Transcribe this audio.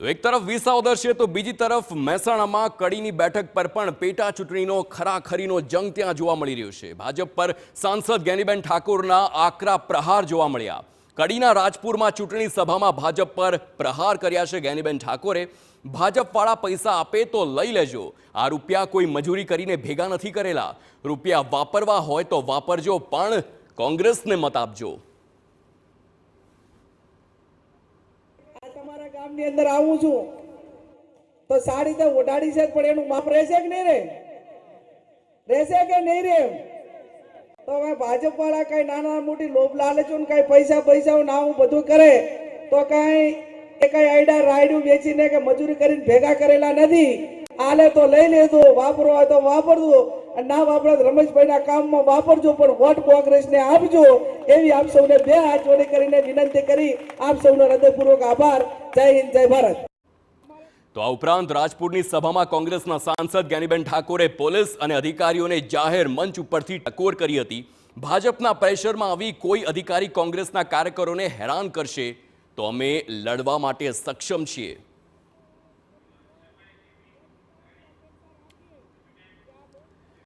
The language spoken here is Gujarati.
તો એક તરફ વિસાવદર છે તો બીજી તરફ મહેસાણામાં કડીની બેઠક પર પણ પેટા ચૂંટણીનો ખરાખરીનો જંગ ત્યાં જોવા મળી રહ્યો છે। ભાજપ પર સાંસદ જ્ઞાનીબેન ઠાકોરના આકરા પ્રહાર જોવા મળ્યા। કડીના રાજપુરમાં ચૂંટણી સભામાં ભાજપ પર પ્રહાર કર્યા છે જ્ઞાનીબેન ઠાકોરે। ભાજપવાળા પૈસા આપે તો લઈ લેજો, આ રૂપિયા કોઈ મજૂરી કરીને ભેગા નથી કરેલા, રૂપિયા વાપરવા હોય તો વાપરજો, પણ કોંગ્રેસને મત આપજો। ગામની અંદર આવું છું તો સાડી તો ઓઢાડી છે, પણ એનું માપ રહેશે કે નહીં રે? રહેશે કે નહીં રે? તો હવે ભાજપ વાળા કઈ નાના મોટી લોભ લાલચો ને કઈ પૈસા ના હું બધું કરે તો કઈ આઈડા રાયડું વેચીને કે મજૂરી કરીને ભેગા કરેલા નથી। આલે તો લઈ લેજો, વાપરવા હોય તો વાપરજો, ના વાપરે રમેશભાઈના કામમાં વાપરજો, પણ વોટ કોંગ્રેસને આપજો, એવી આપ સૌને બે હાથ જોડી કરીને વિનંતી કરી આપ સૌનો હૃદયપૂર્વક આભાર। જય હિન્દ, જય ભારત। તો આ ઉપરાંત રાજપુરની સભામાં કોંગ્રેસના સાંસદ જ્ઞાનીબેન ઠાકોરે પોલીસ અને અધિકારીઓને જાહેર મંચ ઉપરથી ટકોર કરી હતી। ભાજપના પ્રેશરમાં આવી કોઈ અધિકારી કોંગ્રેસના કાર્યકરોને હેરાન કરશે તો અમે લડવા માટે સક્ષમ છીએ।